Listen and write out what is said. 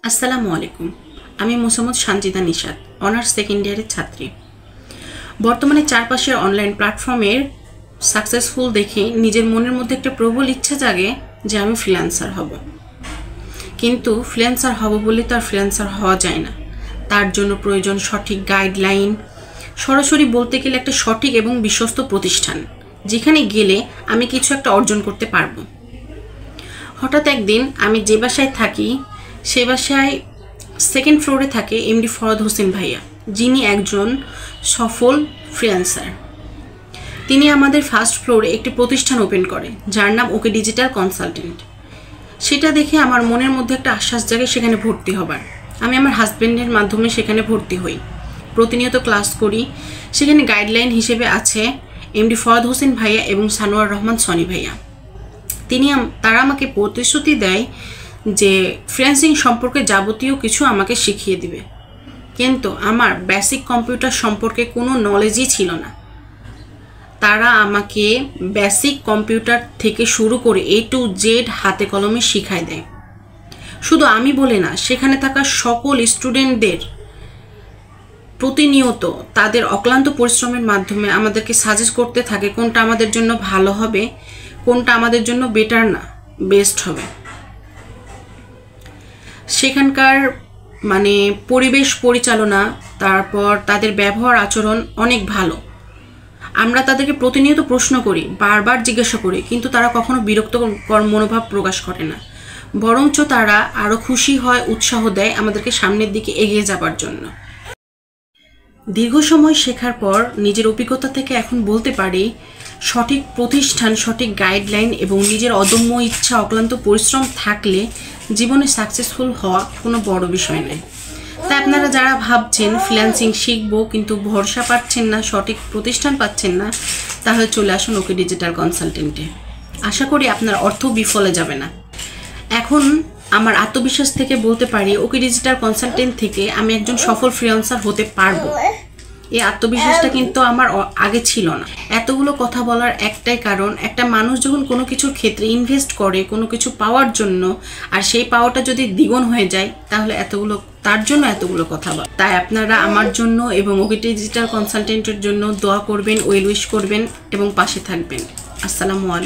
আসসালামু আলাইকুম। আমি মোসাম্মদ সানজিদা নিশাত, অনার্স সেকেন্ড ইয়ারের ছাত্রী। বর্তমানে চারপাশের অনলাইন প্ল্যাটফর্মের সাকসেসফুল দেখে নিজের মনের মধ্যে একটা প্রবল ইচ্ছা জাগে যে আমি ফ্রিল্যান্সার হব। কিন্তু ফ্রিল্যান্সার হব বলে তো আর ফ্রিল্যান্সার হওয়া যায় না। তার জন্য প্রয়োজন সঠিক গাইডলাইন, সরাসরি বলতে গেলে একটা সঠিক এবং বিশ্বস্ত প্রতিষ্ঠান, যেখানে গেলে আমি কিছু একটা অর্জন করতে পারবো। হঠাৎ একদিন আমি যে বাসায় থাকি সে বাসায় সেকেন্ড ফ্লোরে থাকে এমডি ফরহাদ হোসেন ভাইয়া, যিনি একজন সফল ফ্রিল্যান্সার। তিনি আমাদের ফার্স্ট ফ্লোরে একটি প্রতিষ্ঠান ওপেন করে, যার নাম ওকে ডিজিটাল কনসালটেন্ট। সেটা দেখে আমার মনের মধ্যে একটা আশ্বাস জাগে সেখানে ভর্তি হবার। আমি আমার হাজব্যান্ডের মাধ্যমে সেখানে ভর্তি হই, প্রতিনিয়ত ক্লাস করি। সেখানে গাইডলাইন হিসেবে আছে এমডি ফরহাদ হোসেন ভাইয়া এবং সানোয়ার রহমান সনি ভাইয়া। তারা আমাকে প্রতিশ্রুতি দেয় যে ফ্রিল্যান্সিং সম্পর্কে যাবতীয় কিছু আমাকে শিখিয়ে দিবে। কিন্তু আমার বেসিক কম্পিউটার সম্পর্কে কোনো নলেজই ছিল না। তারা আমাকে বেসিক কম্পিউটার থেকে শুরু করে A to Z হাতে কলমে শিখায় দেয়। শুধু আমি বলে না, সেখানে থাকা সকল স্টুডেন্টদের প্রতিনিয়ত তাদের অক্লান্ত পরিশ্রমের মাধ্যমে আমাদেরকে সাজেস্ট করতে থাকে কোনটা আমাদের জন্য ভালো হবে, কোনটা আমাদের জন্য বেটার না বেস্ট হবে। সেখানকার পরিবেশ পরিচালনা, তারপর তাদের ব্যবহার আচরণ অনেক ভালো। আমরা তাদেরকে প্রতিনিয়ত প্রশ্ন করি, বারবার জিজ্ঞাসা করি, কিন্তু তারা কখনো বিরক্তকর মনোভাব প্রকাশ করে না। বরঞ্চ তারা আরও খুশি হয়, উৎসাহ দেয় আমাদেরকে সামনের দিকে এগিয়ে যাবার জন্য। দীর্ঘ সময় শেখার পর নিজের অভিজ্ঞতা থেকে এখন বলতে পারি, সঠিক প্রতিষ্ঠান, সঠিক গাইডলাইন এবং নিজের অদম্য ইচ্ছা, অক্লান্ত পরিশ্রম থাকলে জীবনে সাকসেসফুল হওয়া কোনো বড় বিষয় নয়। তাই আপনারা যারা ভাবছেন ফ্রিল্যান্সিং শিখবো কিন্তু ভরসা পাচ্ছেন না, সঠিক প্রতিষ্ঠান পাচ্ছেন না, তাহলে চলে আসুন ওকে ডিজিটাল কনসালটেন্টে। আশা করি আপনার অর্থ বিফলে যাবে না। এখন আমার আত্মবিশ্বাস থেকে বলতে পারি, ওকে ডিজিটাল কনসালটেন্ট থেকে আমি একজন সফল ফ্রিল্যান্সার হতে পারবো। এই আত্মবিশ্বাসটা কিন্তু আমার আগে ছিল না। এতগুলো কথা বলার একটাই কারণ, একটা মানুষ যখন কোনো কিছুর ক্ষেত্রে ইনভেস্ট করে কোনো কিছু পাওয়ার জন্য, আর সেই পাওয়াটা যদি দ্বিগুণ হয়ে যায়, তাহলে তার জন্য এতগুলো কথা বলা। তাই আপনারা আমার জন্য এবং ওকে ডিজিটাল কনসালটেন্টের জন্য দোয়া করবেন, ওয়েল উইশ করবেন এবং পাশে থাকবেন। আসসালামু আলাইকুম।